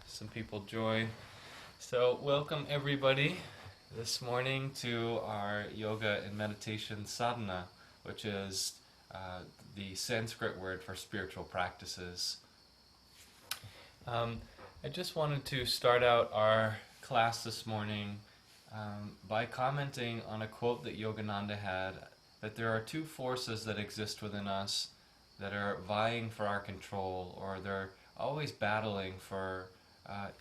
some people join. So welcome everybody this morning to our yoga and meditation sadhana, which is the Sanskrit word for spiritual practices. I just wanted to start out our class this morning by commenting on a quote that Yogananda had, that there are two forces that exist within us that are vying for our control, or they're always battling for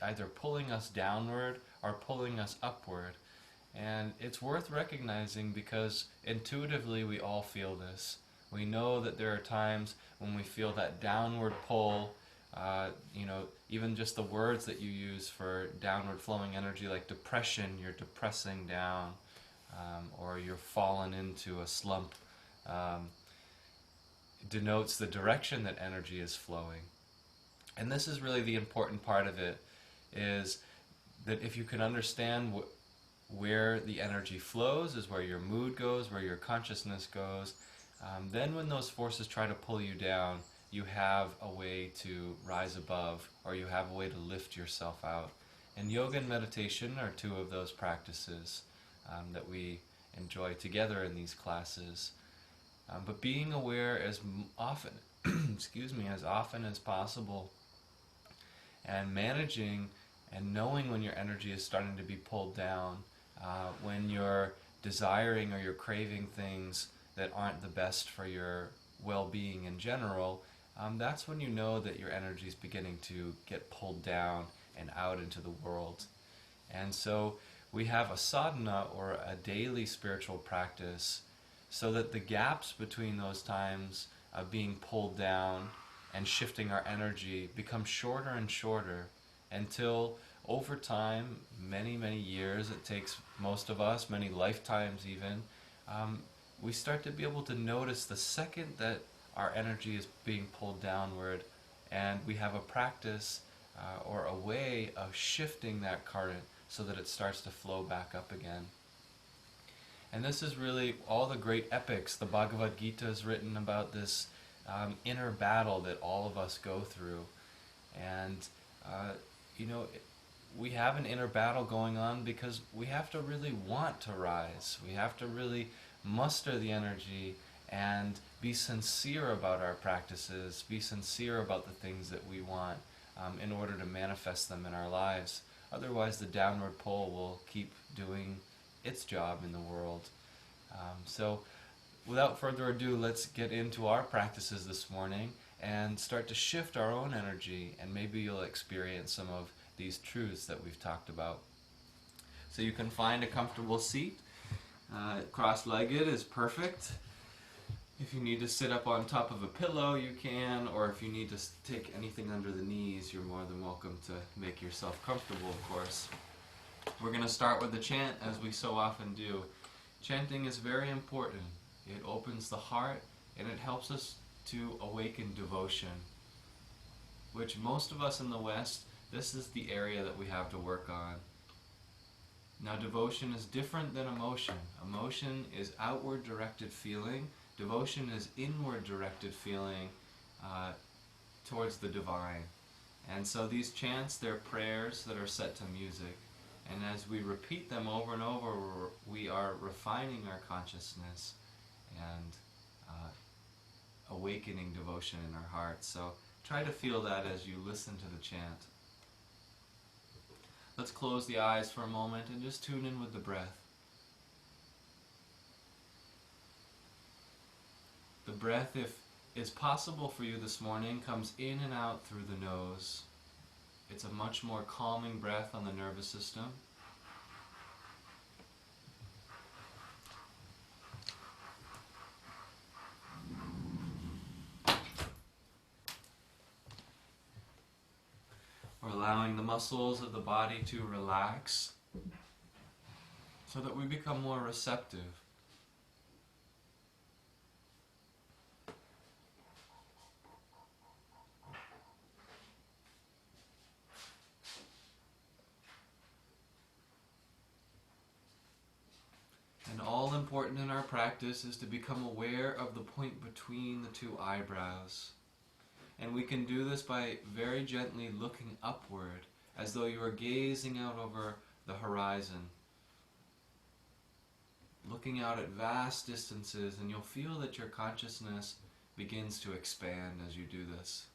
either pulling us downward or pulling us upward. And it's worth recognizing because intuitively we all feel this. We know that there are times when we feel that downward pull, even just the words that you use for downward flowing energy, like depression, you're depressing down, or you're fallen into a slump, denotes the direction that energy is flowing. And this is really the important part of it, is that if you can understand where the energy flows is where your mood goes, where your consciousness goes, then when those forces try to pull you down, you have a way to rise above, or you have a way to lift yourself out. And yoga and meditation are two of those practices that we enjoy together in these classes. But being aware as often, as often as possible, and managing and knowing when your energy is starting to be pulled down, when you're desiring or you're craving things that aren't the best for your well-being in general, that's when you know that your energy is beginning to get pulled down and out into the world. And so we have a sadhana, or a daily spiritual practice, so that the gaps between those times of being pulled down and shifting our energy become shorter and shorter, until over time, many, many years, it takes most of us, many lifetimes even, we start to be able to notice the second that our energy is being pulled downward, and we have a practice or a way of shifting that current so that it starts to flow back up again. And this is really all the great epics. The Bhagavad Gita is written about this inner battle that all of us go through. And, we have an inner battle going on because we have to really want to rise. We have to really muster the energy and be sincere about our practices, be sincere about the things that we want in order to manifest them in our lives. Otherwise, the downward pull will keep doing its job in the world. So without further ado, let's get into our practices this morning and start to shift our own energy, and maybe you'll experience some of these truths that we've talked about. So you can find a comfortable seat. Cross-legged is perfect. If you need to sit up on top of a pillow, you can, or if you need to take anything under the knees, you're more than welcome to make yourself comfortable, of course. We're going to start with the chant, as we so often do. Chanting is very important. It opens the heart, and it helps us to awaken devotion, which most of us in the West, this is the area that we have to work on. Now, devotion is different than emotion. Emotion is outward directed feeling. Devotion is inward directed feeling towards the divine. And so these chants, they're prayers that are set to music. And as we repeat them over and over, we are refining our consciousness and awakening devotion in our hearts. So try to feel that as you listen to the chant. Let's close the eyes for a moment and just tune in with the breath. The breath, if is possible for you this morning, comes in and out through the nose. It's a much more calming breath on the nervous system. We're allowing the muscles of the body to relax so that we become more receptive. And all important in our practice is to become aware of the point between the two eyebrows. And we can do this by very gently looking upward as though you are gazing out over the horizon, looking out at vast distances, and you'll feel that your consciousness begins to expand as you do this.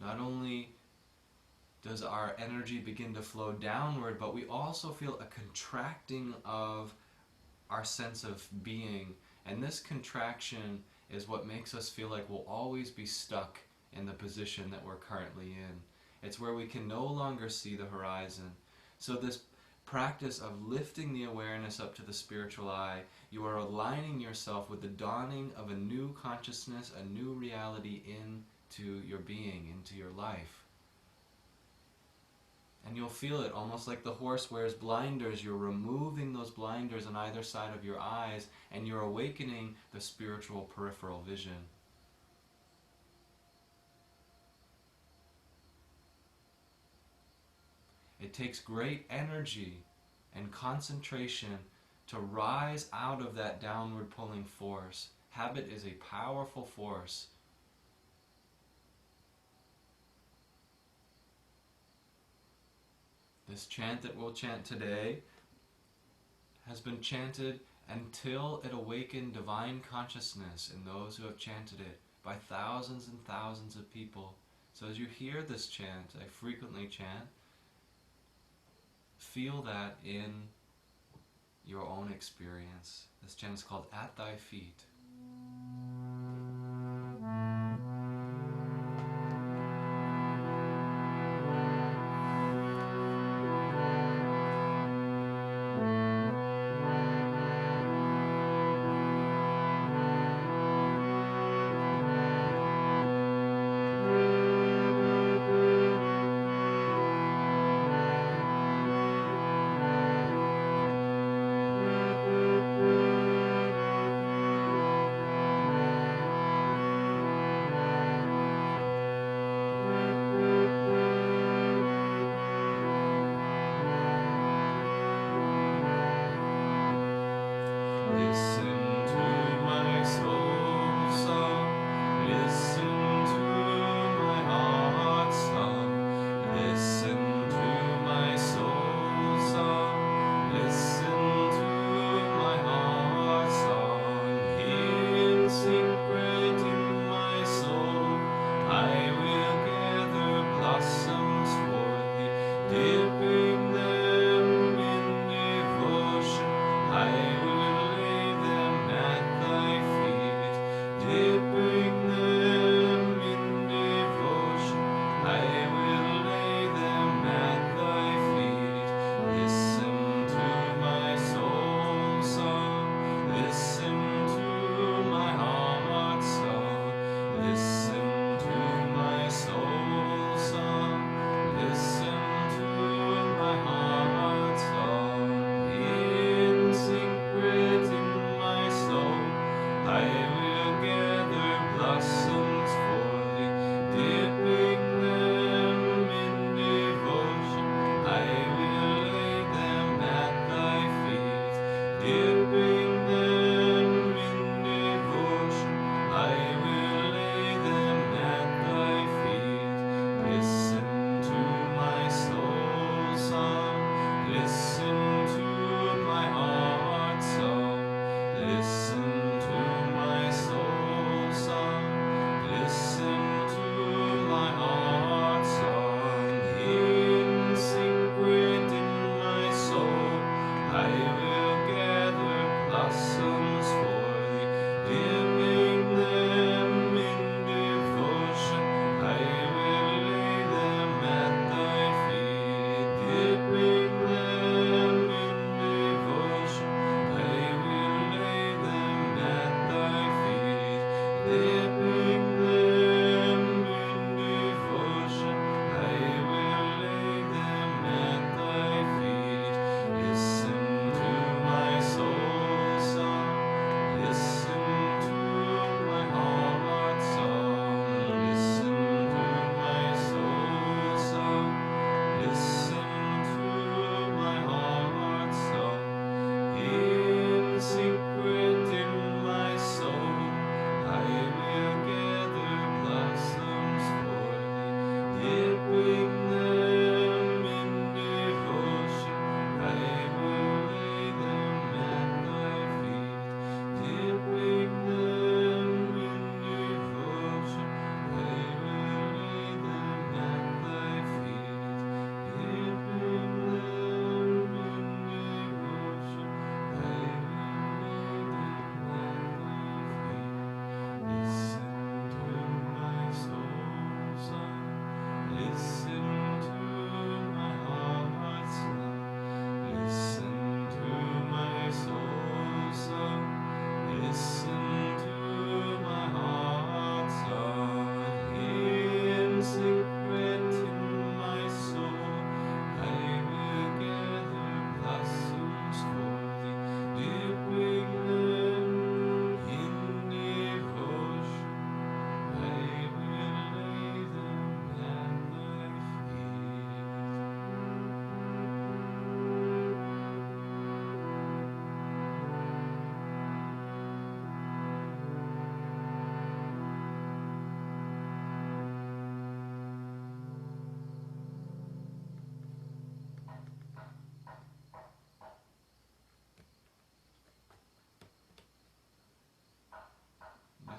Not only does our energy begin to flow downward, but we also feel a contracting of our sense of being. And this contraction is what makes us feel like we'll always be stuck in the position that we're currently in. It's where we can no longer see the horizon. So this practice of lifting the awareness up to the spiritual eye, you are aligning yourself with the dawning of a new consciousness, a new reality into your being, into your life. And you'll feel it almost like the horse wears blinders. You're removing those blinders on either side of your eyes, and you're awakening the spiritual peripheral vision. It takes great energy and concentration to rise out of that downward pulling force. Habit is a powerful force. This chant that we'll chant today has been chanted until it awakened divine consciousness in those who have chanted it by thousands and thousands of people. So as you hear this chant, I frequently chant, feel that in your own experience. This chant is called At Thy Feet. Listen to my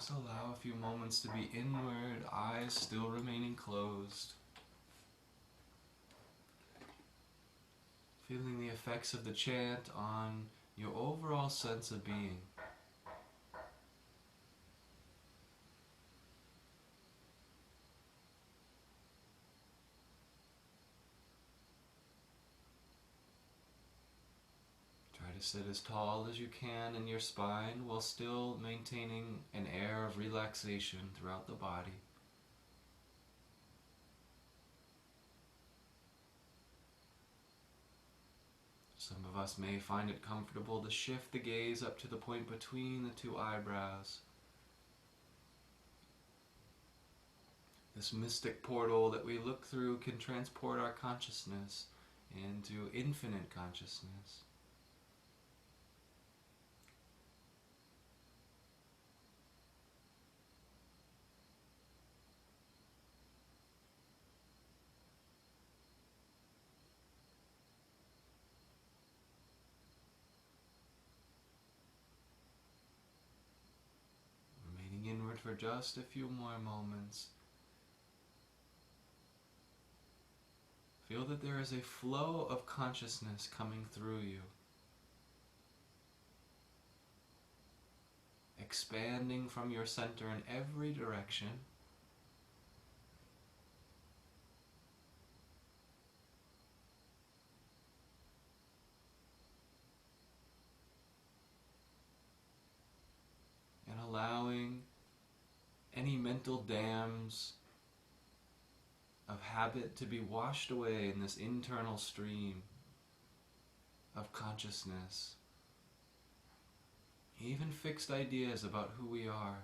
Just allow a few moments to be inward, eyes still remaining closed. Feeling the effects of the chant on your overall sense of being. Try to sit as tall as you can in your spine while still maintaining an air of relaxation throughout the body. Some of us may find it comfortable to shift the gaze up to the point between the two eyebrows. This mystic portal that we look through can transport our consciousness into infinite consciousness. Remaining inward for just a few more moments. Feel that there is a flow of consciousness coming through you, expanding from your center in every direction. And allowing any mental dams of habit to be washed away in this internal stream of consciousness. Even fixed ideas about who we are.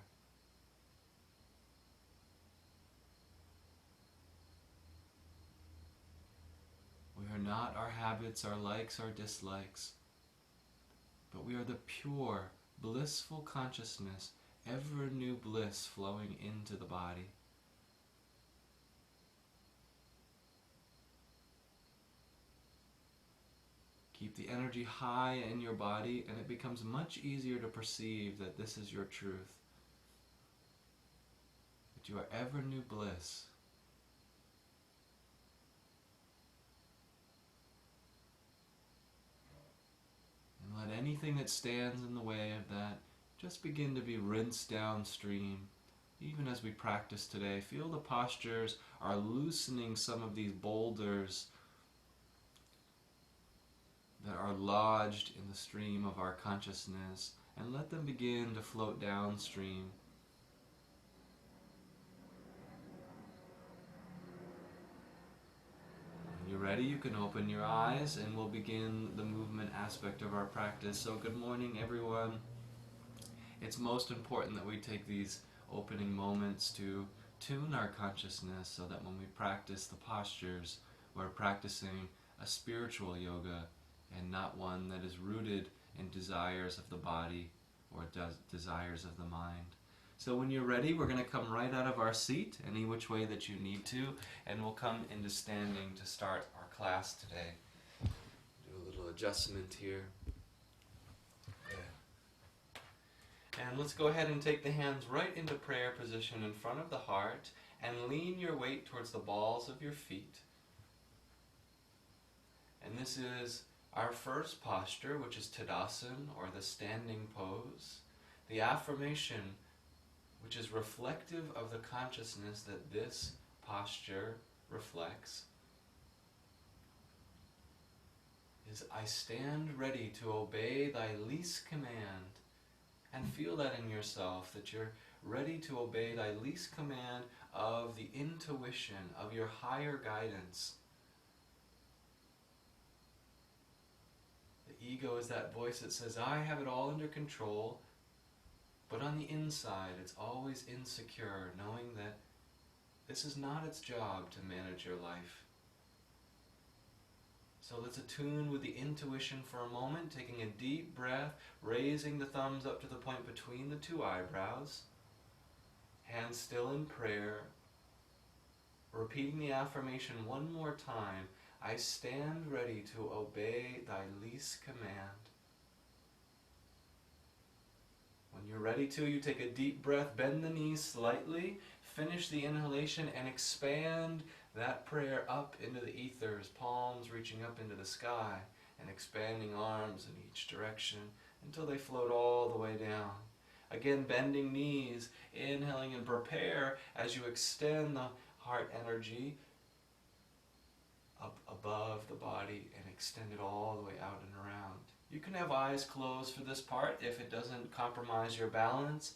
We are not our habits, our likes, our dislikes, but we are the pure, blissful consciousness, ever new bliss flowing into the body. Keep the energy high in your body, and it becomes much easier to perceive that this is your truth. That you are ever new bliss. And let anything that stands in the way of that just begin to be rinsed downstream. Even as we practice today, feel the postures are loosening some of these boulders that are lodged in the stream of our consciousness, and let them begin to float downstream. When you're ready, you can open your eyes and we'll begin the movement aspect of our practice. So good morning, everyone. It's most important that we take these opening moments to tune our consciousness so that when we practice the postures, we're practicing a spiritual yoga and not one that is rooted in desires of the body or desires of the mind. So when you're ready, we're going to come right out of our seat, any which way that you need to, and we'll come into standing to start our class today. Do a little adjustment here. And let's go ahead and take the hands right into prayer position in front of the heart and lean your weight towards the balls of your feet. And this is our first posture, which is Tadasana, or the standing pose. The affirmation, which is reflective of the consciousness that this posture reflects, is I stand ready to obey thy least command. And feel that in yourself, that you're ready to obey thy least command of the intuition, of your higher guidance. The ego is that voice that says, I have it all under control, but on the inside it's always insecure, knowing that this is not its job to manage your life. So let's attune with the intuition for a moment, taking a deep breath, raising the thumbs up to the point between the two eyebrows, hands still in prayer, repeating the affirmation one more time, I stand ready to obey thy least command. When you're ready to, you take a deep breath, bend the knees slightly, finish the inhalation, and expand that prayer up into the ethers, palms reaching up into the sky, and expanding arms in each direction until they float all the way down. Again, bending knees, inhaling, and prepare as you extend the heart energy up above the body and extend it all the way out and around. You can have eyes closed for this part if it doesn't compromise your balance.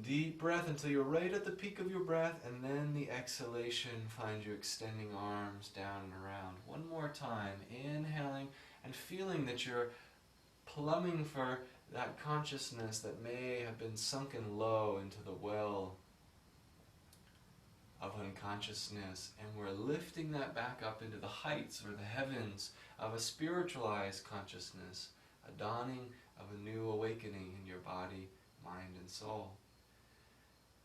Deep breath until you're right at the peak of your breath, and then the exhalation finds you extending arms down and around. One more time, inhaling and feeling that you're plumbing for that consciousness that may have been sunken low into the well of unconsciousness, and we're lifting that back up into the heights or the heavens of a spiritualized consciousness, a dawning of a new awakening in your body, mind, and soul.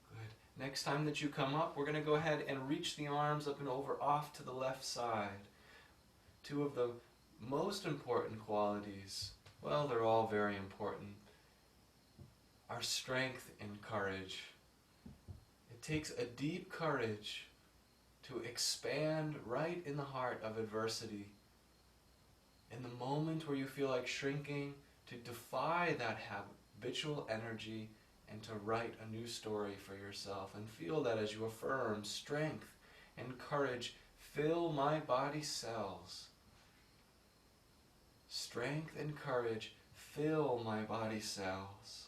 Good. Next time that you come up, we're going to go ahead and reach the arms up and over off to the left side. Two of the most important qualities, well, they're all very important, are strength and courage. It takes a deep courage to expand right in the heart of adversity. In the moment where you feel like shrinking, to defy that habitual energy and to write a new story for yourself, and feel that as you affirm, strength and courage fill my body cells. Strength and courage fill my body cells.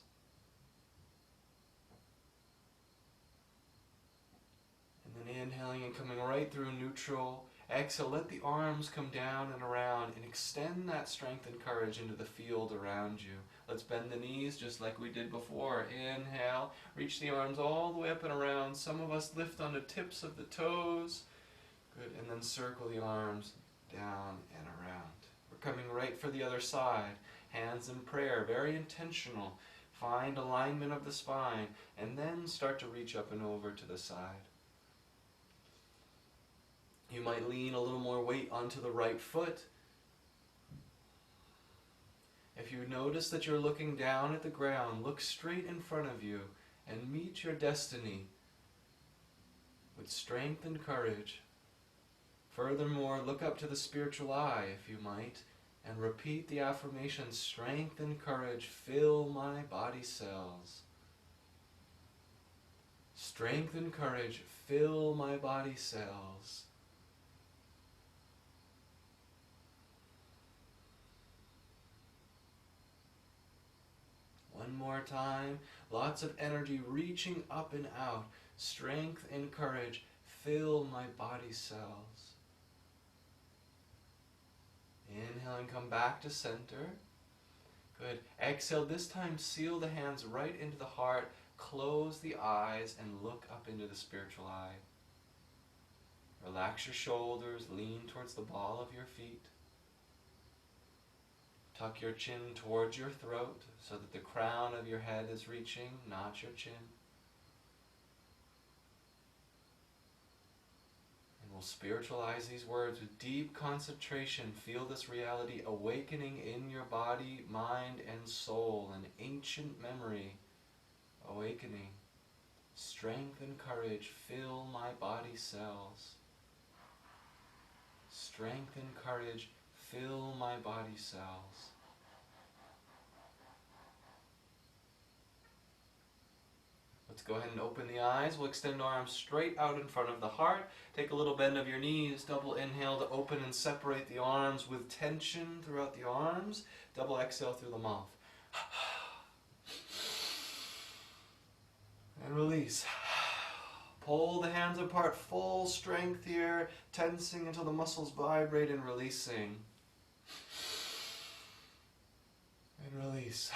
And then inhaling and coming right through neutral. Exhale, let the arms come down and around and extend that strength and courage into the field around you. Let's bend the knees just like we did before. Inhale, reach the arms all the way up and around. Some of us lift on the tips of the toes. Good, and then circle the arms down and around. We're coming right for the other side. Hands in prayer, very intentional. Find alignment of the spine, and then start to reach up and over to the side. You might lean a little more weight onto the right foot. If you notice that you're looking down at the ground, look straight in front of you and meet your destiny with strength and courage. Furthermore, look up to the spiritual eye, if you might, and repeat the affirmation, strength and courage fill my body cells. Strength and courage fill my body cells. One more time. Lots of energy reaching up and out. Strength and courage fill my body cells. Inhale and come back to center. Good. Exhale. This time seal the hands right into the heart. Close the eyes and look up into the spiritual eye. Relax your shoulders. Lean towards the ball of your feet. Tuck your chin towards your throat so that the crown of your head is reaching, not your chin. And we'll spiritualize these words with deep concentration. Feel this reality awakening in your body, mind, and soul. An ancient memory awakening. Strength and courage fill my body cells. Strength and courage fill my body cells. Let's go ahead and open the eyes. We'll extend arms straight out in front of the heart. Take a little bend of your knees. Double inhale to open and separate the arms with tension throughout the arms. Double exhale through the mouth. And release. Pull the hands apart. Full strength here. Tensing until the muscles vibrate and releasing. And release.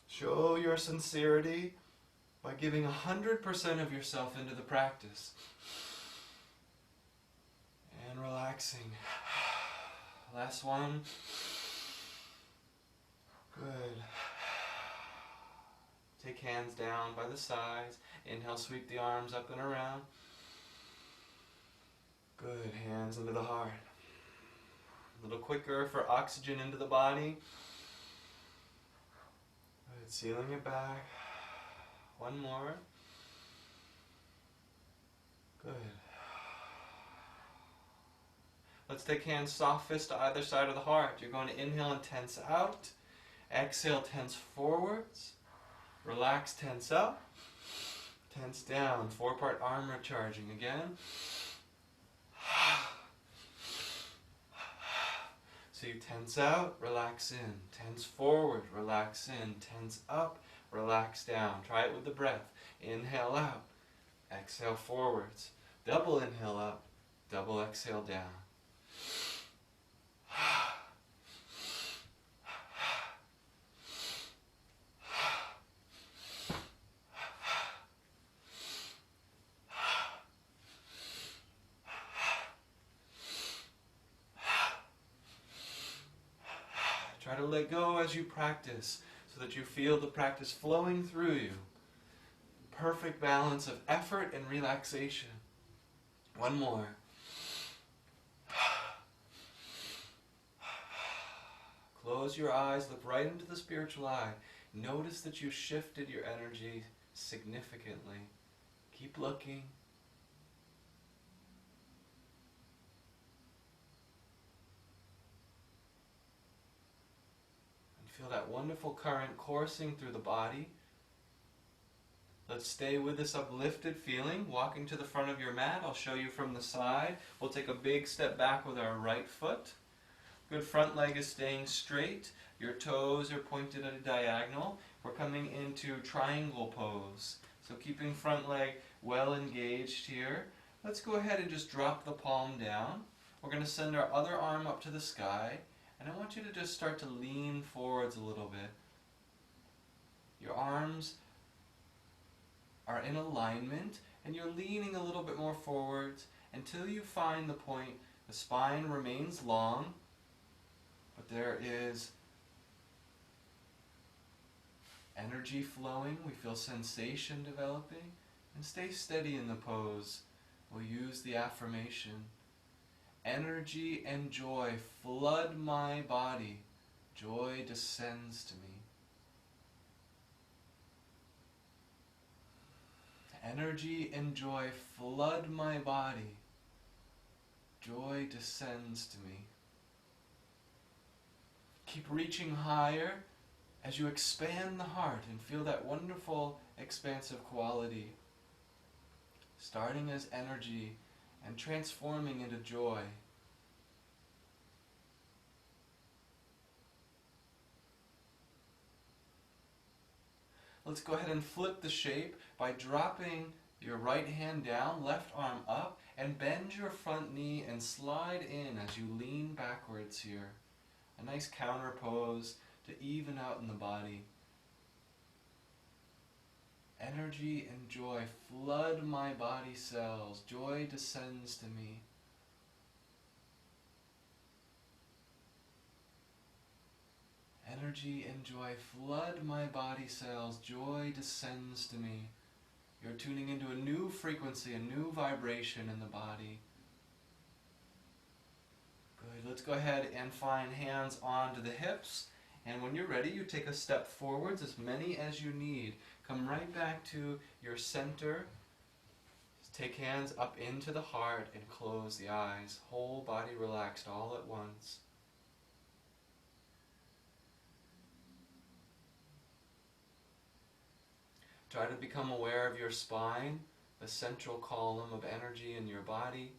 Show your sincerity by giving 100% of yourself into the practice. And relaxing. Last one. Good. Take hands down by the sides. Inhale, sweep the arms up and around. Good. Hands into the heart. A little quicker for oxygen into the body. Good, sealing it back. One more. Good. Let's take hands soft fist to either side of the heart. You're going to inhale and tense out. Exhale, tense forwards. Relax, tense up. Tense down. 4-part arm recharging again. So you tense out, relax in. Tense forward, relax in. Tense up, relax down. Try it with the breath. Inhale out. Exhale forwards. Double inhale up. Double exhale down. Try to let go as you practice so that you feel the practice flowing through you. Perfect balance of effort and relaxation. One more. Close your eyes, look right into the spiritual eye. Notice that you shifted your energy significantly. Keep looking. And feel that wonderful current coursing through the body. Let's stay with this uplifted feeling. Walking to the front of your mat, I'll show you from the side. We'll take a big step back with our right foot. Good, front leg is staying straight. Your toes are pointed at a diagonal. We're coming into triangle pose. So keeping front leg well engaged here. Let's go ahead and just drop the palm down. We're going to send our other arm up to the sky. And I want you to just start to lean forwards a little bit. Your arms are in alignment and you're leaning a little bit more forwards until you find the point. The spine remains long, but there is energy flowing. We feel sensation developing. And stay steady in the pose. We'll use the affirmation. Energy and joy flood my body. Joy descends to me. Energy and joy flood my body. Joy descends to me. Keep reaching higher as you expand the heart and feel that wonderful expansive quality. Starting as energy and transforming into joy. Let's go ahead and flip the shape by dropping your right hand down, left arm up, and bend your front knee and slide in as you lean backwards here. A nice counter pose to even out in the body. Energy and joy flood my body cells. Joy descends to me. Energy and joy flood my body cells. Joy descends to me. You're tuning into a new frequency, a new vibration in the body. Good. Let's go ahead and find hands onto the hips. And when you're ready, you take a step forwards, as many as you need. Come right back to your center. Just take hands up into the heart and close the eyes. Whole body relaxed all at once. Try to become aware of your spine, the central column of energy in your body.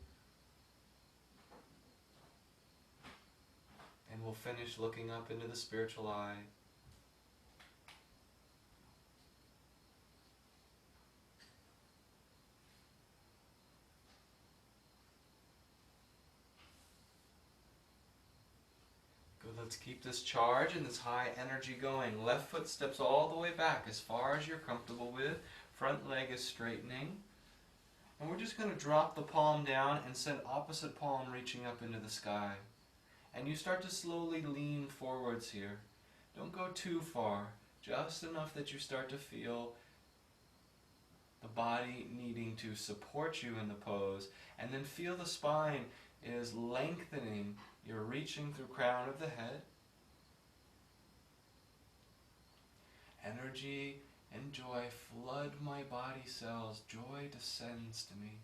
And we'll finish looking up into the spiritual eye. Good, let's keep this charge and this high energy going. Left foot steps all the way back as far as you're comfortable with. Front leg is straightening. And we're just going to drop the palm down and send opposite palm reaching up into the sky. And you start to slowly lean forwards here. Don't go too far, just enough that you start to feel the body needing to support you in the pose. And then feel the spine is lengthening You're reaching through crown of the head. Energy and joy flood my body cells. Joy descends to me.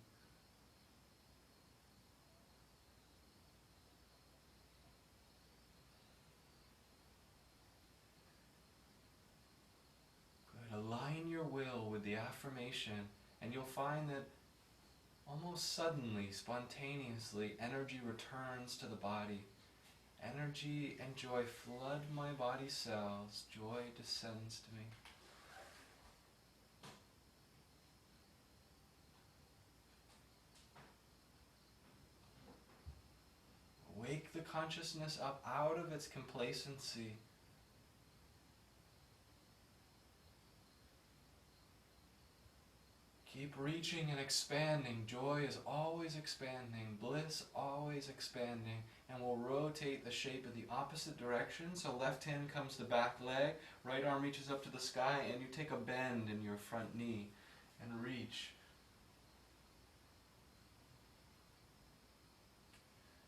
Good. Align your will with the affirmation, and you'll find that almost suddenly, spontaneously, energy returns to the body. Energy and joy flood my body cells. Joy descends to me. Wake the consciousness up out of its complacency. Keep reaching and expanding. Joy is always expanding. Bliss always expanding. And we'll rotate the shape of the opposite direction. So left hand comes to back leg, right arm reaches up to the sky, and you take a bend in your front knee and reach.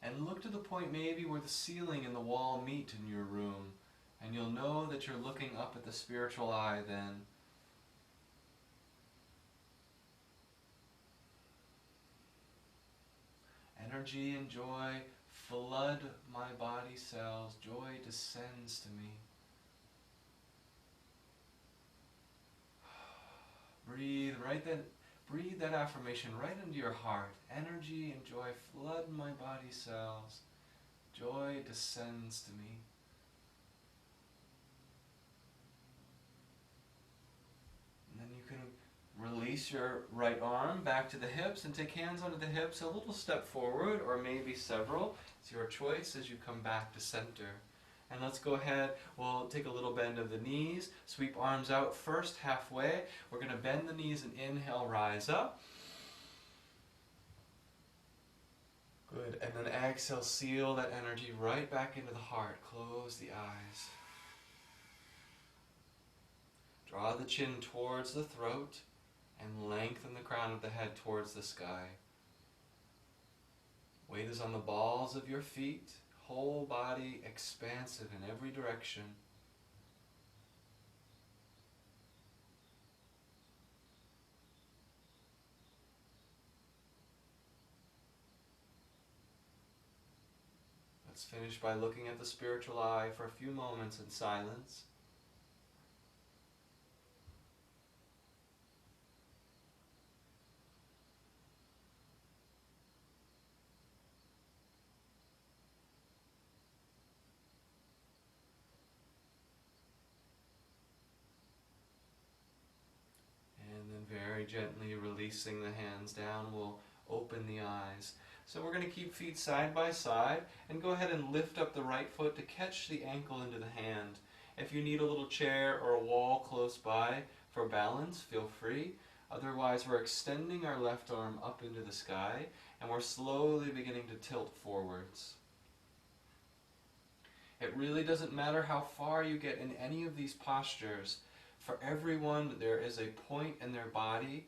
And look to the point maybe where the ceiling and the wall meet in your room. And you'll know that you're looking up at the spiritual eye then. Energy and joy flood my body cells. Joy descends to me. Breathe that affirmation right into your heart. Energy and joy flood my body cells. Joy descends to me. And then you can release your right arm back to the hips and take hands onto the hips, a little step forward or maybe several. It's your choice as you come back to center. And let's go ahead, we'll take a little bend of the knees, sweep arms out first halfway. We're going to bend the knees and inhale, rise up. Good, and then exhale, seal that energy right back into the heart. Close the eyes. Draw the chin towards the throat and lengthen the crown of the head towards the sky. Weight is on the balls of your feet, whole body expansive in every direction. Let's finish by looking at the spiritual eye for a few moments in silence. Very gently releasing the hands down, we'll open the eyes. So we're going to keep feet side by side and go ahead and lift up the right foot to catch the ankle into the hand. If you need a little chair or a wall close by for balance, feel free. Otherwise, we're extending our left arm up into the sky and we're slowly beginning to tilt forwards. It really doesn't matter how far you get in any of these postures. For everyone, there is a point in their body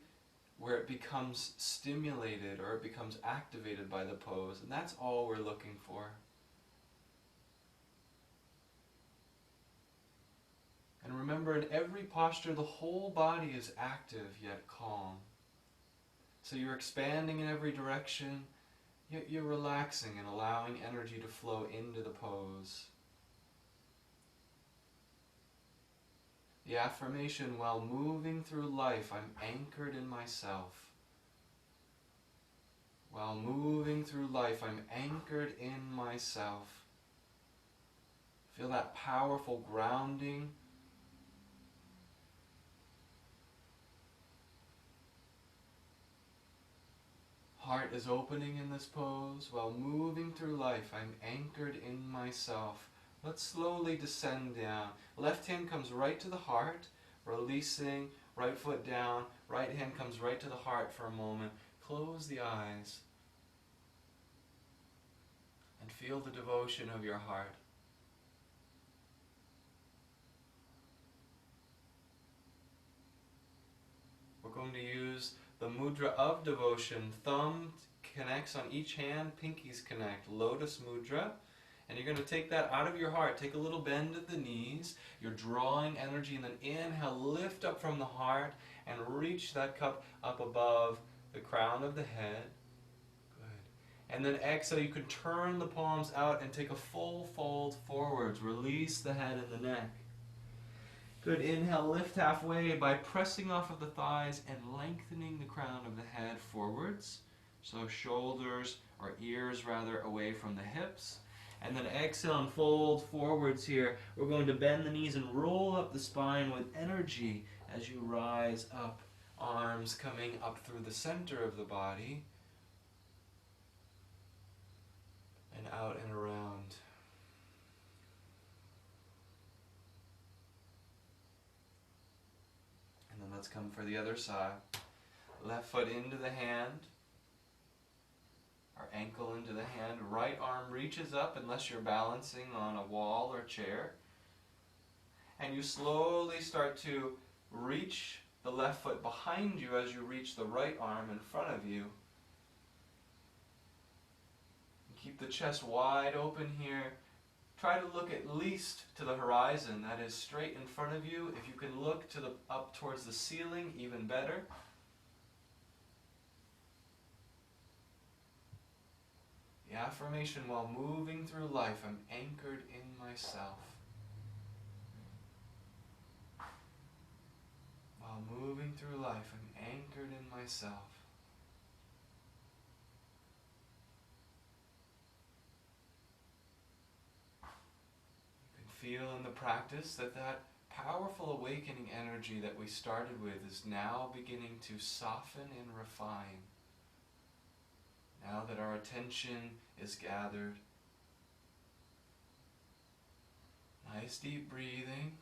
where it becomes stimulated or it becomes activated by the pose, and that's all we're looking for. And remember, in every posture, the whole body is active yet calm. So you're expanding in every direction, yet you're relaxing and allowing energy to flow into the pose. The affirmation, while moving through life, I'm anchored in myself. While moving through life, I'm anchored in myself. Feel that powerful grounding. Heart is opening in this pose. While moving through life, I'm anchored in myself. Let's slowly descend down. Left hand comes right to the heart, releasing, right foot down. Right hand comes right to the heart for a moment. Close the eyes and feel the devotion of your heart. We're going to use the mudra of devotion. Thumb connects on each hand, pinkies connect. Lotus mudra. And you're going to take that out of your heart. Take a little bend at the knees. You're drawing energy, and then inhale, lift up from the heart and reach that cup up above the crown of the head. Good. And then exhale, you can turn the palms out and take a full fold forwards. Release the head and the neck. Good. Inhale, lift halfway by pressing off of the thighs and lengthening the crown of the head forwards. So shoulders, or ears rather, away from the hips. And then exhale and fold forwards here. We're going to bend the knees and roll up the spine with energy as you rise up. Arms coming up through the center of the body and out and around. And then let's come for the other side. Left foot into the hand. Our ankle into the hand. Right arm reaches up unless you're balancing on a wall or chair. And you slowly start to reach the left foot behind you as you reach the right arm in front of you. Keep the chest wide open here. Try to look at least to the horizon, that is straight in front of you. If you can look to the up towards the ceiling, even better. The affirmation while moving through life, I'm anchored in myself. While moving through life, I'm anchored in myself. You can feel in the practice that that powerful awakening energy that we started with is now beginning to soften and refine. Now that our attention is gathered. Nice deep breathing.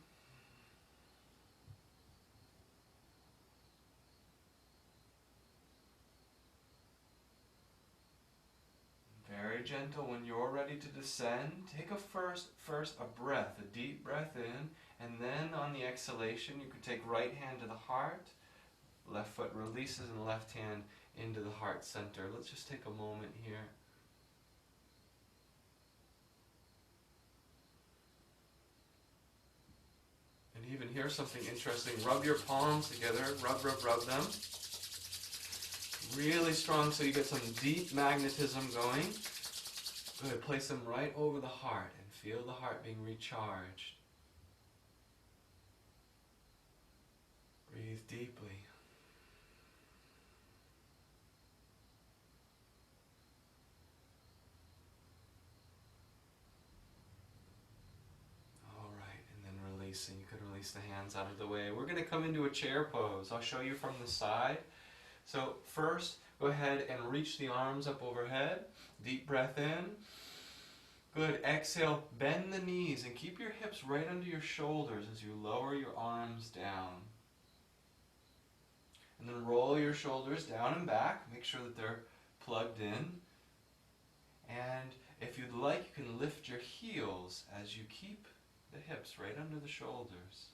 Very gentle. When you're ready to descend, take a first a breath, a deep breath in, and then on the exhalation you can take right hand to the heart, left foot releases and left hand into the heart center. Let's just take a moment here. And even here's something interesting. Rub your palms together. Rub them. Really strong so you get some deep magnetism going. Good. Place them right over the heart and feel the heart being recharged. Breathe deeply. And you could release the hands out of the way. We're going to come into a chair pose. I'll show you from the side. So first, go ahead and reach the arms up overhead. Deep breath in. Good. Exhale, bend the knees and keep your hips right under your shoulders as you lower your arms down. And then roll your shoulders down and back. Make sure that they're plugged in. And if you'd like, you can lift your heels as you keep the hips right under the shoulders.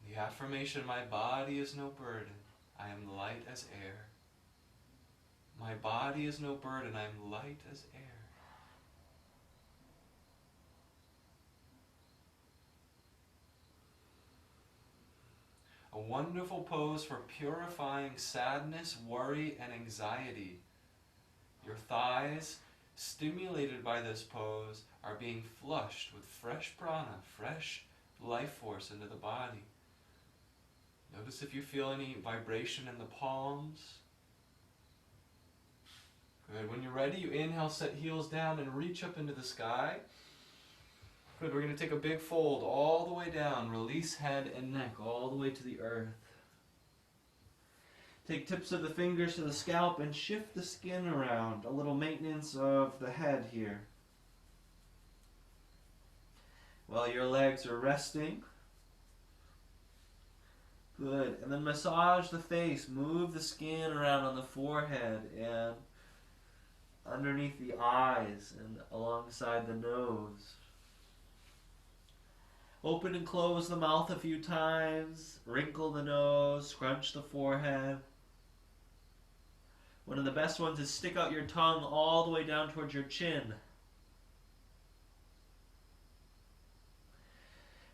The affirmation, my body is no burden, I am light as air. My body is no burden, I am light as air. A wonderful pose for purifying sadness, worry, and anxiety. Your thighs, stimulated by this pose, are being flushed with fresh prana, fresh life force into the body. Notice if you feel any vibration in the palms. Good. When you're ready, you inhale, set heels down, and reach up into the sky. Good. We're going to take a big fold all the way down. Release head and neck all the way to the earth. Take tips of the fingers to the scalp and shift the skin around. A little maintenance of the head here. While your legs are resting. Good. And then massage the face. Move the skin around on the forehead and underneath the eyes and alongside the nose. Open and close the mouth a few times. Wrinkle the nose. Scrunch the forehead. One of the best ones is stick out your tongue all the way down towards your chin.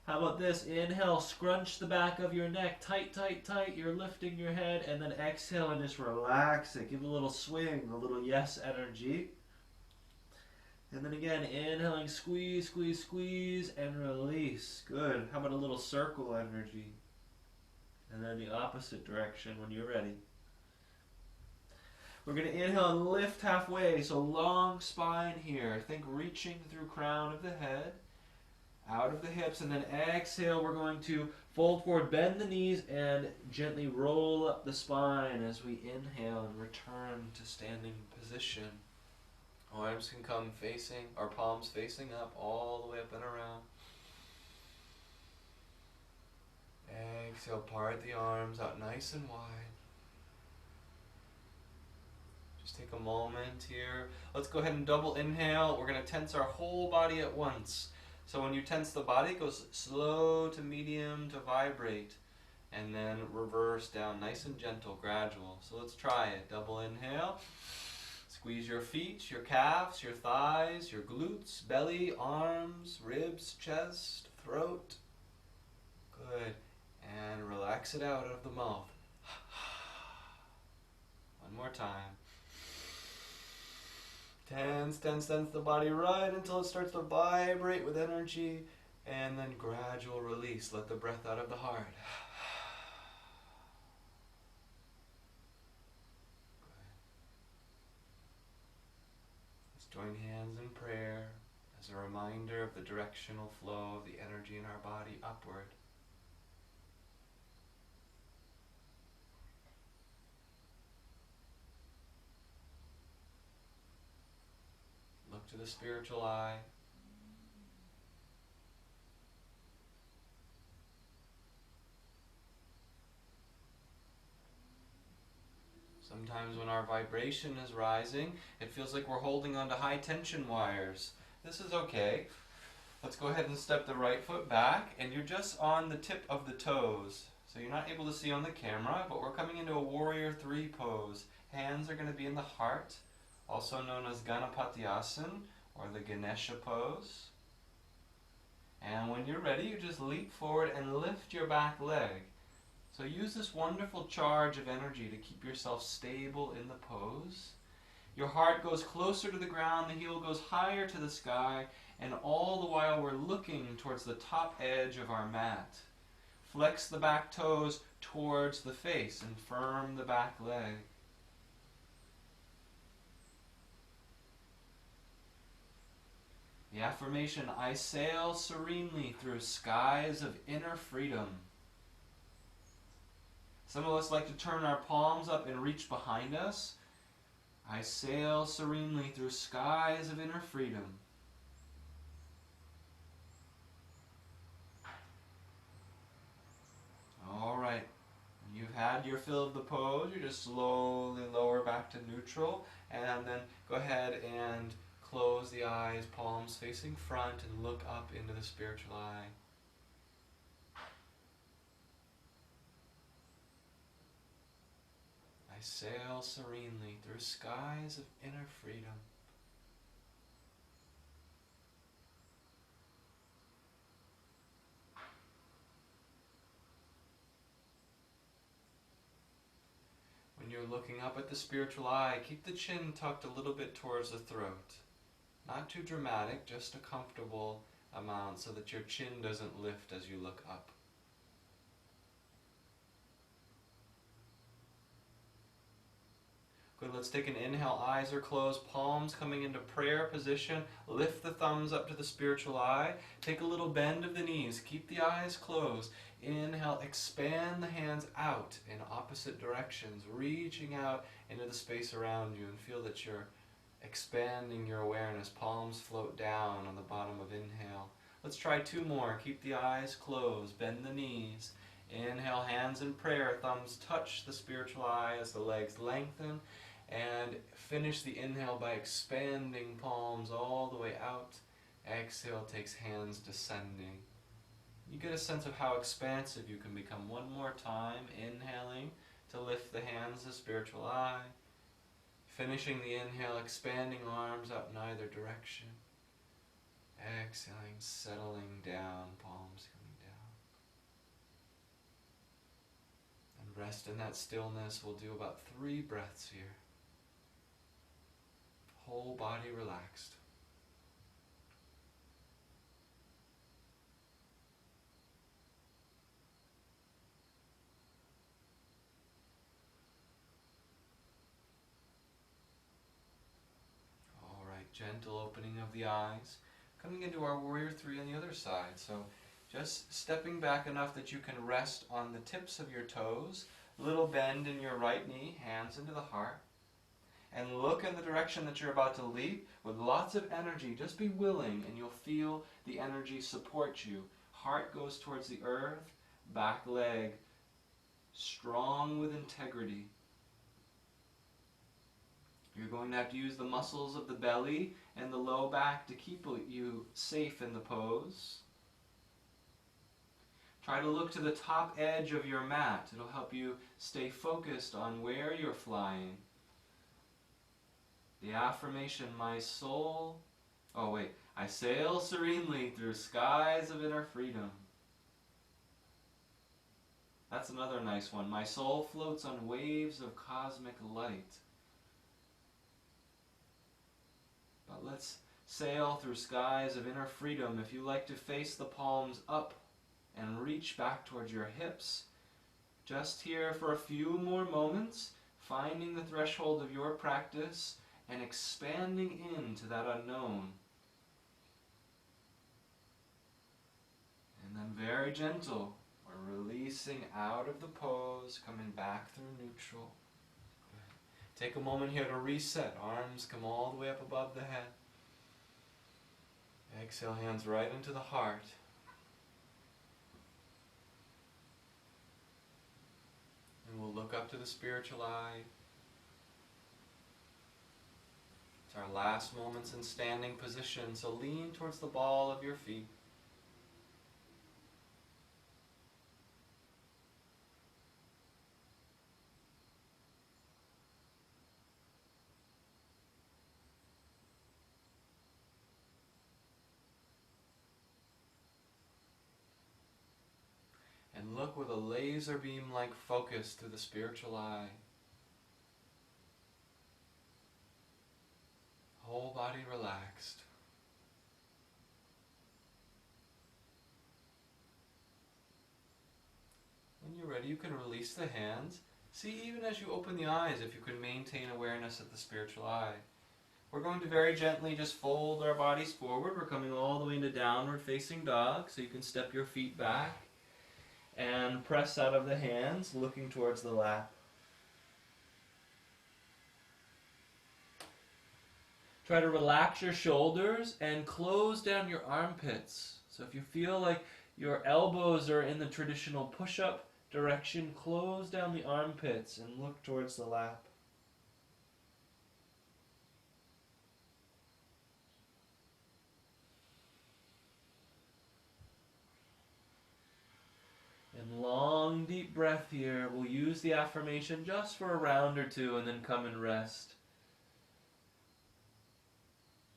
How about this? Inhale, scrunch the back of your neck. Tight, tight, tight. You're lifting your head. And then exhale and just relax it. Give it a little swing, a little yes energy. And then again, inhaling, squeeze, squeeze, squeeze, and release. Good. How about a little circle energy? And then the opposite direction when you're ready. We're going to inhale and lift halfway. So long spine here. Think reaching through crown of the head, out of the hips, and then exhale. We're going to fold forward, bend the knees, and gently roll up the spine as we inhale and return to standing position. Arms can come facing, our palms facing up, all the way up and around. Exhale, part the arms out nice and wide. Just take a moment here. Let's go ahead and double inhale. We're going to tense our whole body at once. So when you tense the body, it goes slow to medium to vibrate. And then reverse down, nice and gentle, gradual. So let's try it. Double inhale. Squeeze your feet, your calves, your thighs, your glutes, belly, arms, ribs, chest, throat. Good. And relax it out of the mouth. One more time. Tense, tense, tense the body right until it starts to vibrate with energy. And then gradual release. Let the breath out of the heart. Join hands in prayer as a reminder of the directional flow of the energy in our body upward. Look to the spiritual eye. Sometimes when our vibration is rising, it feels like we're holding onto high tension wires. This is okay. Let's go ahead and step the right foot back, and you're just on the tip of the toes. So you're not able to see on the camera, but we're coming into a warrior 3 pose. Hands are going to be in the heart, also known as Ganapati Asana, or the Ganesha pose. And when you're ready, you just leap forward and lift your back leg. So use this wonderful charge of energy to keep yourself stable in the pose. Your heart goes closer to the ground, the heel goes higher to the sky, and all the while we're looking towards the top edge of our mat. Flex the back toes towards the face and firm the back leg. The affirmation, I sail serenely through skies of inner freedom. Some of us like to turn our palms up and reach behind us. I sail serenely through skies of inner freedom. All right. You've had your fill of the pose. You just slowly lower back to neutral. And then go ahead and close the eyes, palms facing front, and look up into the spiritual eye. I sail serenely through skies of inner freedom. When you're looking up at the spiritual eye, keep the chin tucked a little bit towards the throat. Not too dramatic, just a comfortable amount so that your chin doesn't lift as you look up. Good, let's take an inhale, eyes are closed, palms coming into prayer position. Lift the thumbs up to the spiritual eye. Take a little bend of the knees, keep the eyes closed. Inhale, expand the hands out in opposite directions, reaching out into the space around you, and feel that you're expanding your awareness. Palms float down on the bottom of inhale. Let's try 2 more. Keep the eyes closed, bend the knees. Inhale, hands in prayer, thumbs touch the spiritual eye as the legs lengthen. And finish the inhale by expanding palms all the way out. Exhale takes hands descending. You get a sense of how expansive you can become. One more time, inhaling to lift the hands, the spiritual eye. Finishing the inhale, expanding arms out in either direction. Exhaling, settling down, palms coming down. And rest in that stillness. We'll do about 3 breaths here. Whole body relaxed. Gentle opening of the eyes. Coming into our warrior 3 on the other side. So just stepping back enough that you can rest on the tips of your toes. Little bend in your right knee, hands into the heart. And look in the direction that you're about to leap with lots of energy. Just be willing and you'll feel the energy support you. Heart goes towards the earth, back leg strong with integrity. You're going to have to use the muscles of the belly and the low back to keep you safe in the pose. Try to look to the top edge of your mat. It'll help you stay focused on where you're flying. The affirmation, I sail serenely through skies of inner freedom. That's another nice one. My soul floats on waves of cosmic light. But let's sail through skies of inner freedom. If you like to face the palms up and reach back towards your hips, just here for a few more moments, finding the threshold of your practice and expanding into that unknown. And then very gentle, we're releasing out of the pose, coming back through neutral. Take a moment here to reset. Arms come all the way up above the head. Exhale, hands right into the heart. And we'll look up to the spiritual eye. It's our last moments in standing position, so lean towards the ball of your feet. And look with a laser beam-like focus through the spiritual eye. Whole body relaxed. When you're ready, you can release the hands. See, even as you open the eyes, if you can maintain awareness at the spiritual eye. We're going to very gently just fold our bodies forward. We're coming all the way into downward facing dog, so you can step your feet back and press out of the hands, looking towards the lap. Try to relax your shoulders and close down your armpits. So if you feel like your elbows are in the traditional push-up direction, close down the armpits and look towards the lap. And long, deep breath here. We'll use the affirmation just for a round or two and then come and rest.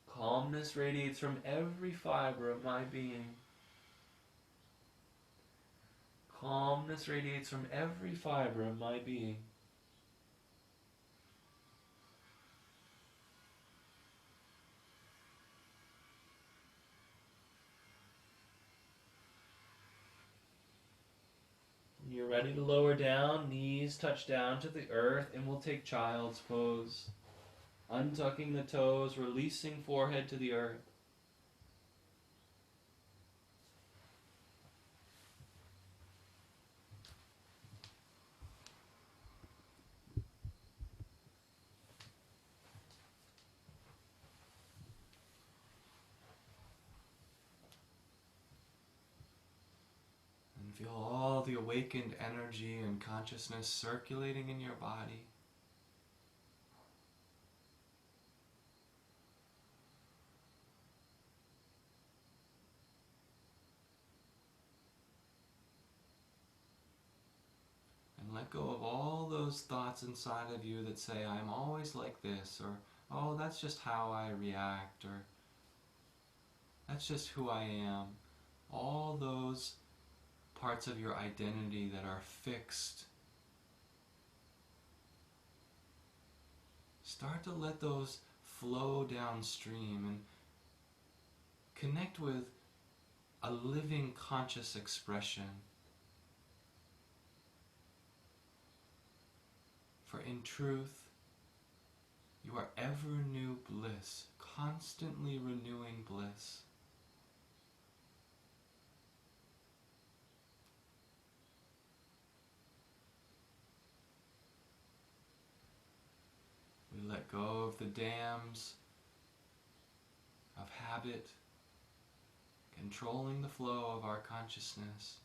Calmness radiates from every fiber of my being. Calmness radiates from every fiber of my being. When you're ready to lower down, knees touch down to the earth, and we'll take child's pose. Untucking the toes, releasing forehead to the earth. And feel all the awakened energy and consciousness circulating in your body. Let go of all those thoughts inside of you that say, I'm always like this, or, oh, that's just how I react, or that's just who I am. All those parts of your identity that are fixed. Start to let those flow downstream and connect with a living conscious expression. For in truth, you are ever new bliss, constantly renewing bliss. We let go of the dams of habit, controlling the flow of our consciousness.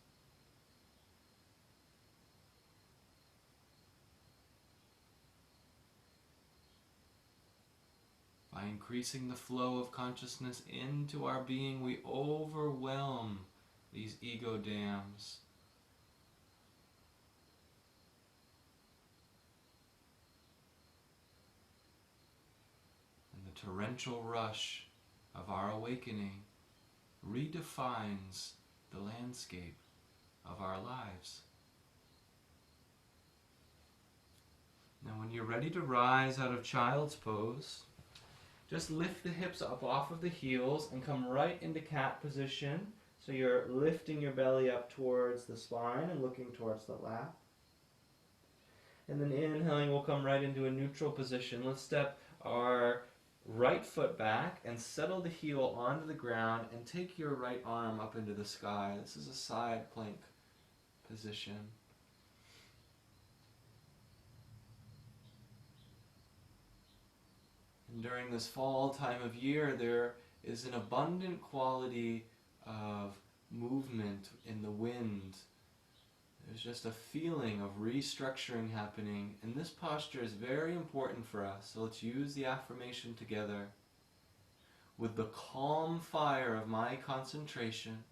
By increasing the flow of consciousness into our being, we overwhelm these ego dams. And the torrential rush of our awakening redefines the landscape of our lives. Now, when you're ready to rise out of child's pose, just lift the hips up off of the heels and come right into cat position. So you're lifting your belly up towards the spine and looking towards the lap. And then inhaling, we'll come right into a neutral position. Let's step our right foot back and settle the heel onto the ground and take your right arm up into the sky. This is a side plank position. And during this fall time of year, there is an abundant quality of movement in the wind. There's just a feeling of restructuring happening, and this posture is very important for us. So let's use the affirmation together. With the calm fire of my concentration,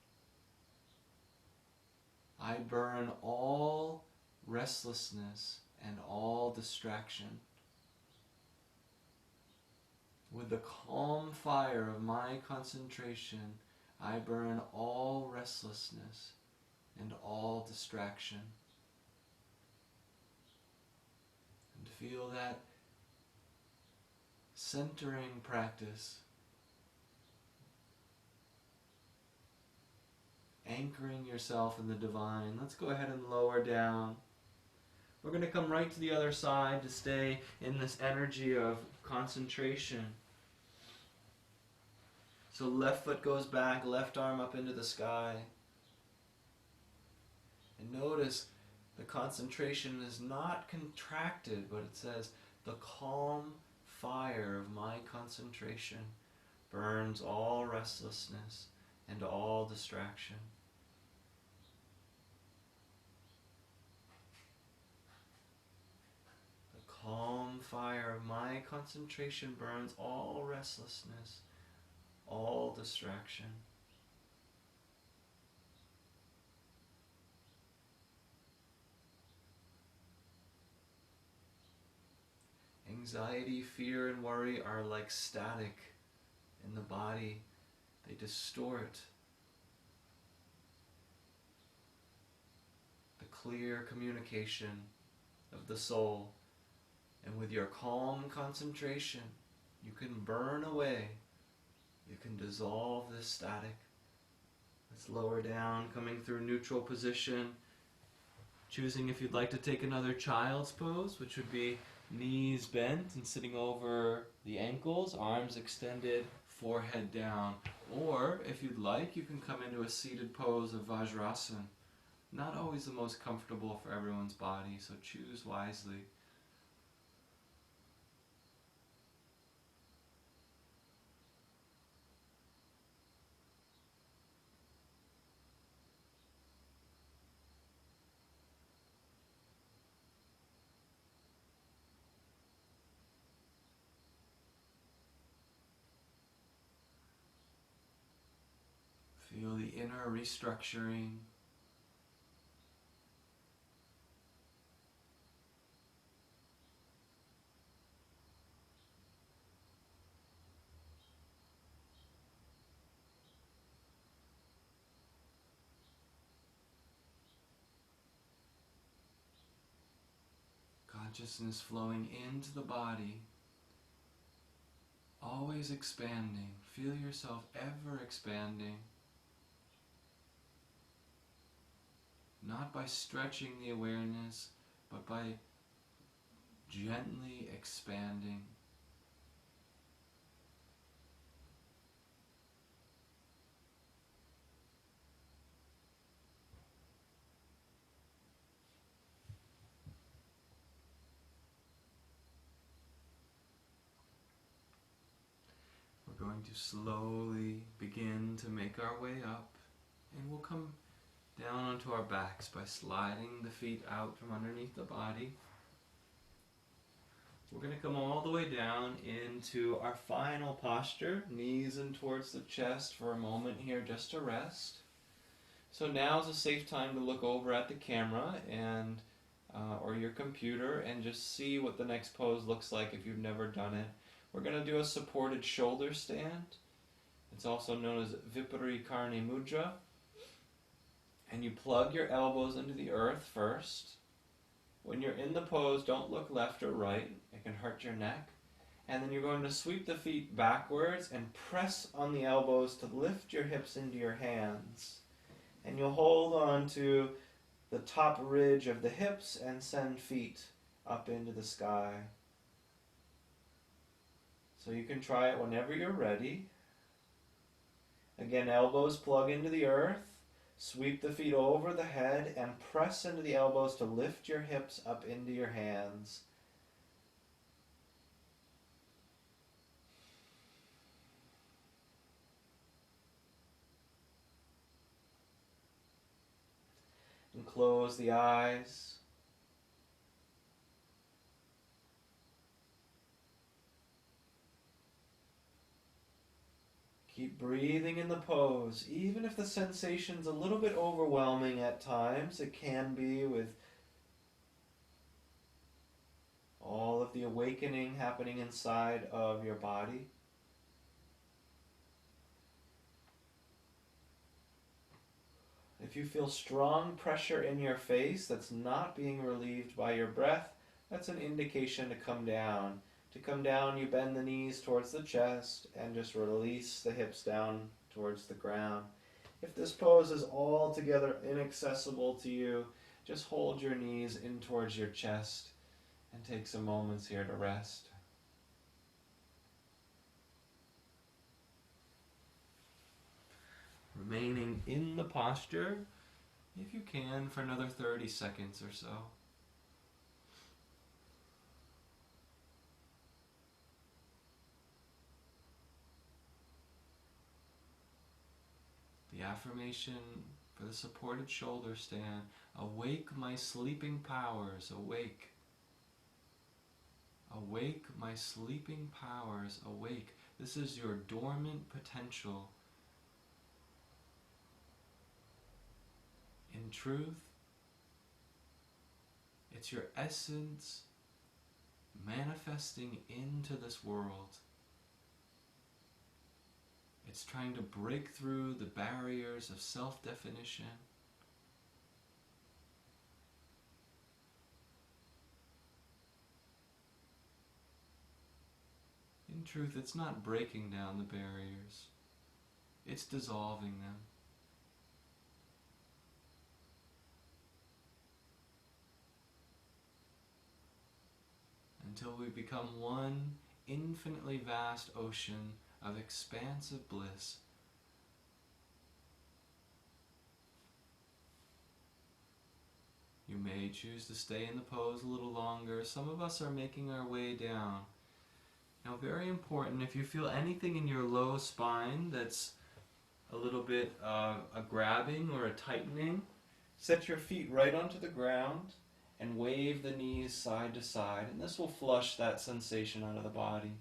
I burn all restlessness and all distraction. With the calm fire of my concentration, I burn all restlessness and all distraction. And feel that centering practice, anchoring yourself in the divine. Let's go ahead and lower down. We're going to come right to the other side to stay in this energy of concentration. So left foot goes back, left arm up into the sky. And notice the concentration is not contracted, but it says, the calm fire of my concentration burns all restlessness and all distraction. The calm fire of my concentration burns all restlessness, all distraction. Anxiety, fear, and worry are like static in the body. They distort the clear communication of the soul. And with your calm concentration, you can burn away. You can dissolve this static. Let's lower down, coming through neutral position. Choosing if you'd like to take another child's pose, which would be knees bent and sitting over the ankles, arms extended, forehead down. Or, if you'd like, you can come into a seated pose of Vajrasana. Not always the most comfortable for everyone's body, so choose wisely. Feel the inner restructuring. Consciousness flowing into the body, always expanding. Feel yourself ever expanding. Not by stretching the awareness, but by gently expanding. We're going to slowly begin to make our way up, and we'll come down onto our backs by sliding the feet out from underneath the body. We're going to come all the way down into our final posture, knees in towards the chest for a moment here just to rest. So now is a safe time to look over at the camera and or your computer and just see what the next pose looks like if you've never done it. We're going to do a supported shoulder stand. It's also known as Viparikarni Mudra. And you plug your elbows into the earth first. When you're in the pose, don't look left or right. It can hurt your neck. And then you're going to sweep the feet backwards and press on the elbows to lift your hips into your hands. And you'll hold on to the top ridge of the hips and send feet up into the sky. So you can try it whenever you're ready. Again, elbows plug into the earth. Sweep the feet over the head and press into the elbows to lift your hips up into your hands. And close the eyes. Keep breathing in the pose, even if the sensation's a little bit overwhelming at times. It can be with all of the awakening happening inside of your body. If you feel strong pressure in your face that's not being relieved by your breath, that's an indication to come down. To come down, you bend the knees towards the chest and just release the hips down towards the ground. If this pose is altogether inaccessible to you, just hold your knees in towards your chest and take some moments here to rest. Remaining in the posture, if you can, for another 30 seconds or so. The affirmation for the supported shoulder stand: awake my sleeping powers, awake. Awake my sleeping powers, awake. This is your dormant potential. In truth, it's your essence manifesting into this world. It's trying to break through the barriers of self-definition. In truth, it's not breaking down the barriers. It's dissolving them. Until we become one infinitely vast ocean of expansive bliss. You may choose to stay in the pose a little longer. Some of us are making our way down. Now, very important, if you feel anything in your low spine that's a little bit a grabbing or a tightening, set your feet right onto the ground and wave the knees side to side, and this will flush that sensation out of the body.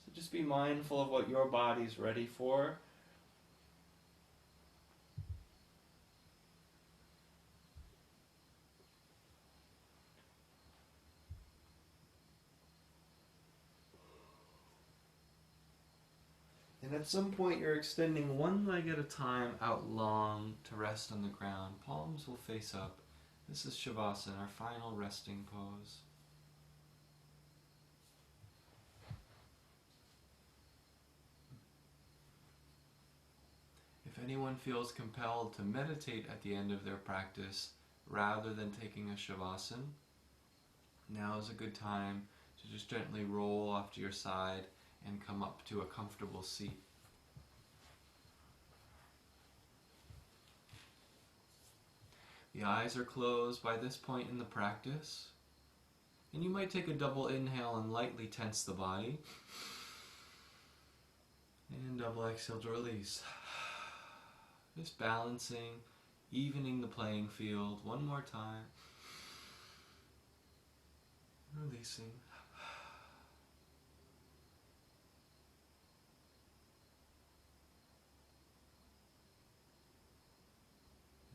So just be mindful of what your body's ready for. And at some point you're extending one leg at a time out long to rest on the ground. Palms will face up. This is Shavasana, our final resting pose. If anyone feels compelled to meditate at the end of their practice rather than taking a shavasana, now is a good time to just gently roll off to your side and come up to a comfortable seat. The eyes are closed by this point in the practice, and you might take a double inhale and lightly tense the body, and double exhale to release. Just balancing, evening the playing field. One more time. Releasing.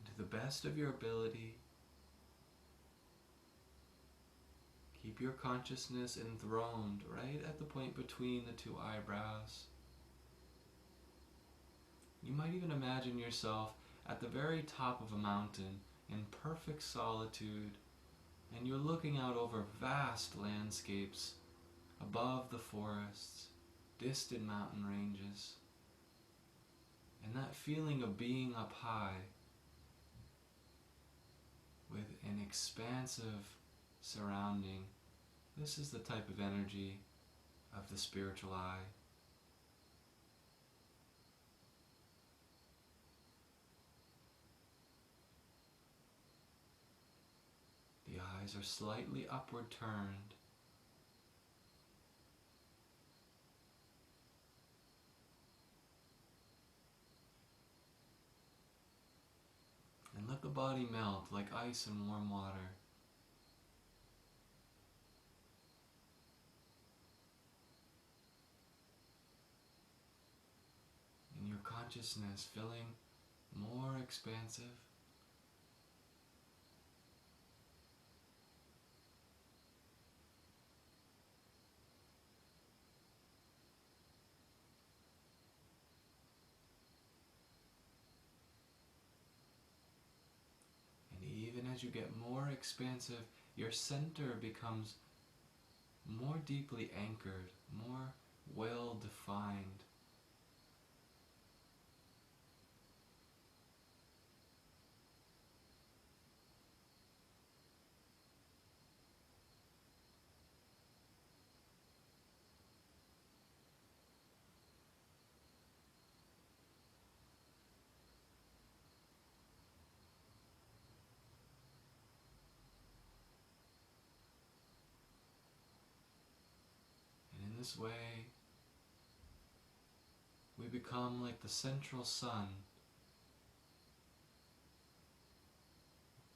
To the best of your ability, keep your consciousness enthroned right at the point between the two eyebrows. You might even imagine yourself at the very top of a mountain in perfect solitude, and you're looking out over vast landscapes above the forests, distant mountain ranges, and that feeling of being up high with an expansive surrounding. This is the type of energy of the spiritual eye. The eyes are slightly upward turned. And let the body melt like ice in warm water. And your consciousness filling more expansive. As you get more expansive, your center becomes more deeply anchored, more well defined. In this way, we become like the central sun,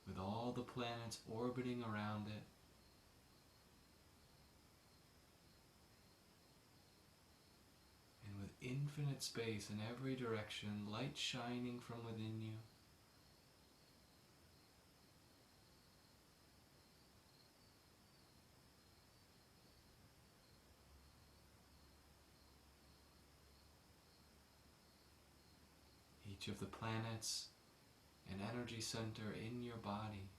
with all the planets orbiting around it. And with infinite space in every direction, light shining from within you. Each of the planets an energy center in your body.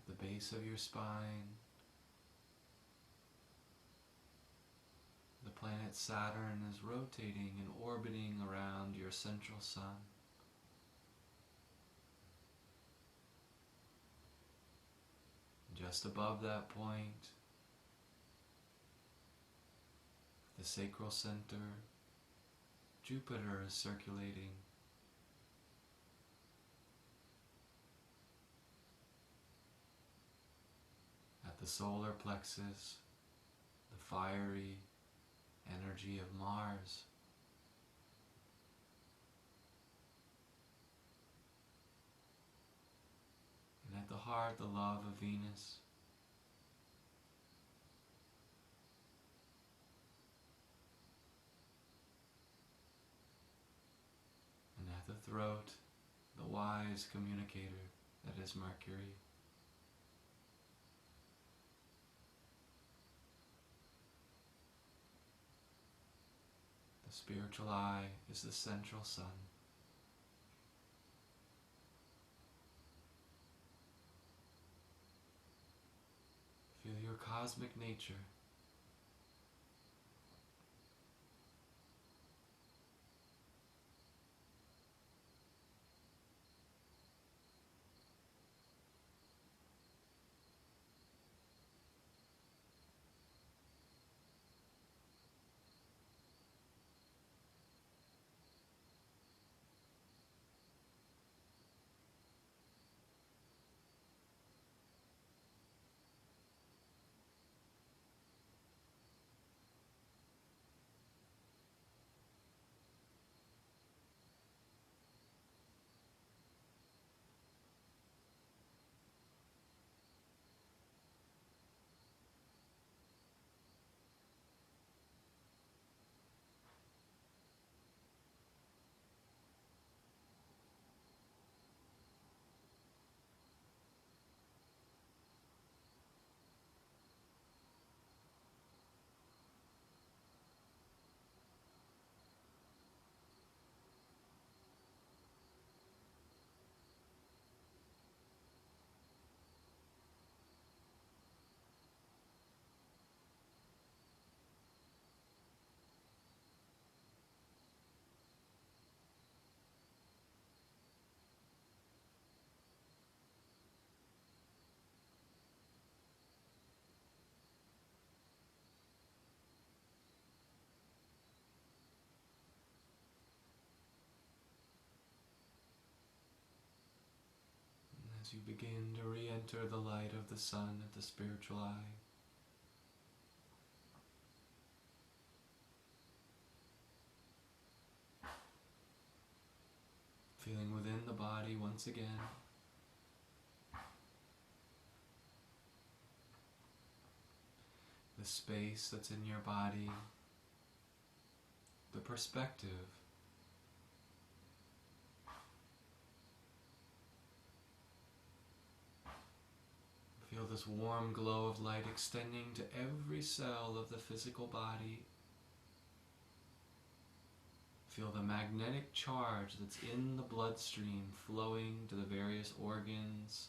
At the base of your spine, the planet Saturn is rotating and orbiting around your central sun. Just above that point, the sacral center, Jupiter is circulating. At the solar plexus, the fiery energy of Mars. And at the heart, the love of Venus. And at the throat, the wise communicator that is Mercury. The spiritual eye is the central sun. Feel your cosmic nature. As you begin to re-enter the light of the sun at the spiritual eye, feeling within the body once again, the space that's in your body, the perspective. Feel this warm glow of light extending to every cell of the physical body. Feel the magnetic charge that's in the bloodstream flowing to the various organs.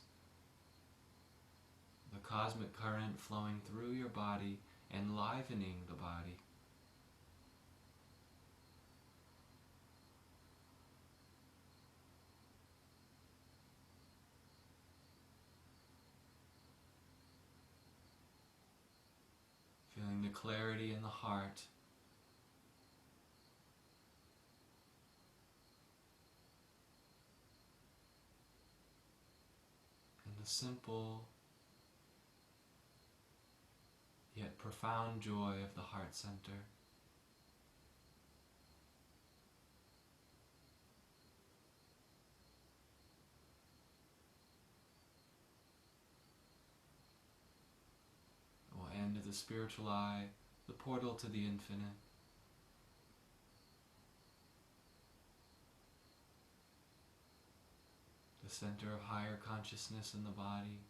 The cosmic current flowing through your body, enlivening the body. Feeling the clarity in the heart. And the simple yet profound joy of the heart center. We'll end at the spiritual eye, the portal to the infinite. The center of higher consciousness in the body.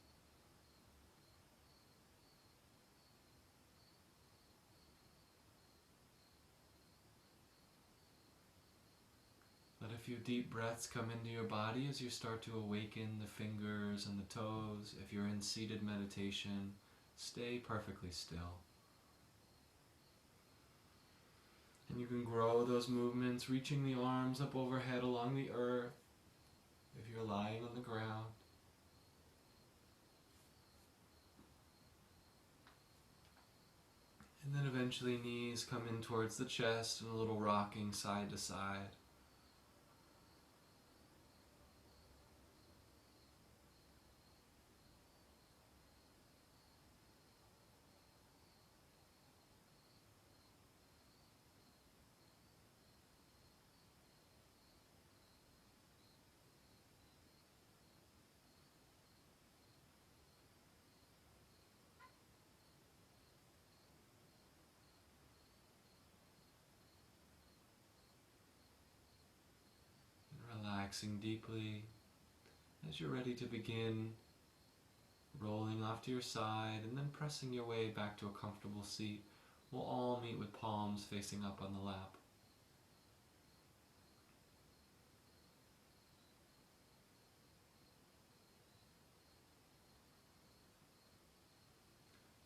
Let a few deep breaths come into your body as you start to awaken the fingers and the toes. If you're in seated meditation, stay perfectly still. And you can grow those movements, reaching the arms up overhead along the earth if you're lying on the ground. And then eventually knees come in towards the chest and a little rocking side to side. relaxing deeply. As you're ready to begin, rolling off to your side and then pressing your way back to a comfortable seat, we'll all meet with palms facing up on the lap.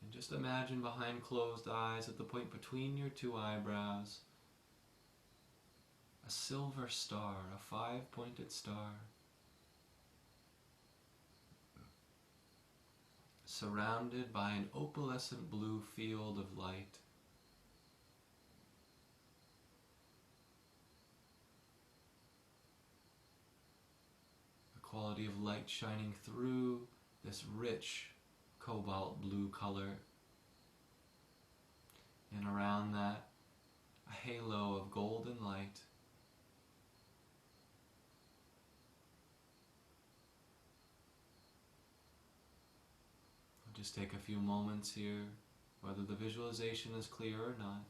And just imagine behind closed eyes, at the point between your two eyebrows, a silver star, a 5-pointed star, surrounded by an opalescent blue field of light. The quality of light shining through this rich cobalt blue color, and around that a halo of golden light. We'll just take a few moments here, whether the visualization is clear or not.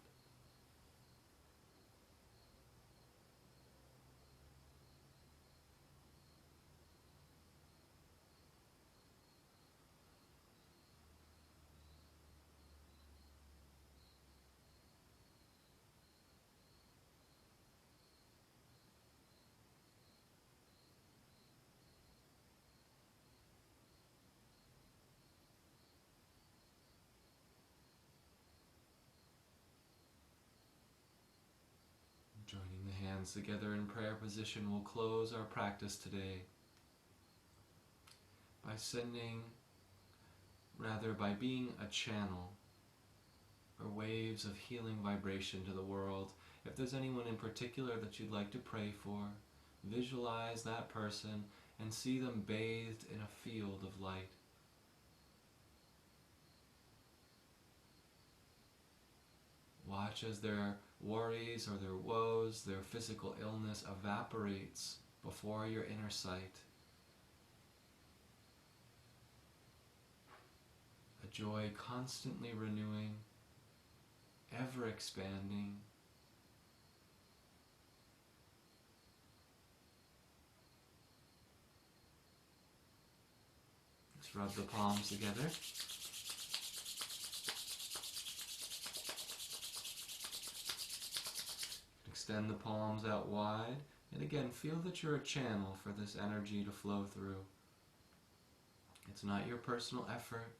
Joining the hands together in prayer position, we'll close our practice today by being a channel or waves of healing vibration to the world. If there's anyone in particular that you'd like to pray for, visualize that person and see them bathed in a field of light. Watch as their worries or their woes, their physical illness evaporates before your inner sight. A joy constantly renewing, ever expanding. Let's rub the palms together. Extend the palms out wide, and again, feel that you're a channel for this energy to flow through. It's not your personal effort.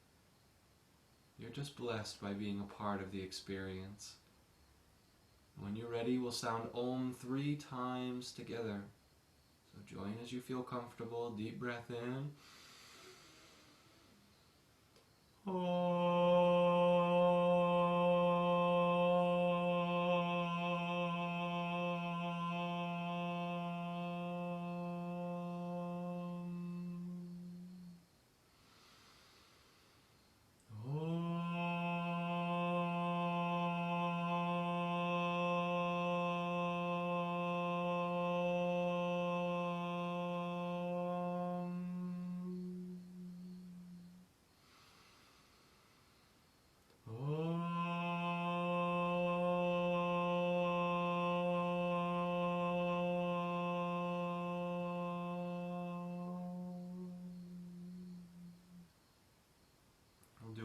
You're just blessed by being a part of the experience. When you're ready, we'll sound Om 3 times together. So join as you feel comfortable. Deep breath in.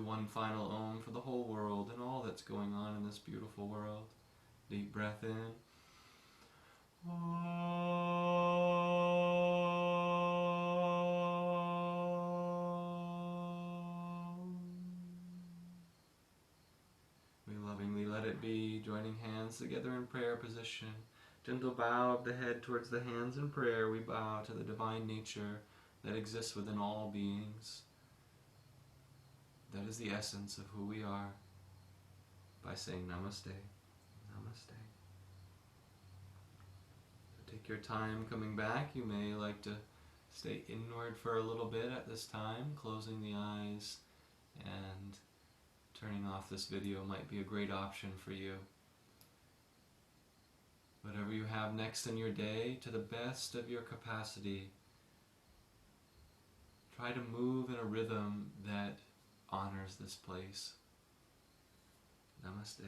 One final Om for the whole world and all that's going on in this beautiful world. Deep breath in. We lovingly let it be, joining hands together in prayer position. Gentle bow of the head towards the hands in prayer. We bow to the divine nature that exists within all beings. That is the essence of who we are, by saying Namaste, Namaste. So take your time coming back. You may like to stay inward for a little bit at this time. Closing the eyes and turning off this video might be a great option for you. Whatever you have next in your day, to the best of your capacity, try to move in a rhythm that honors this place. Namaste.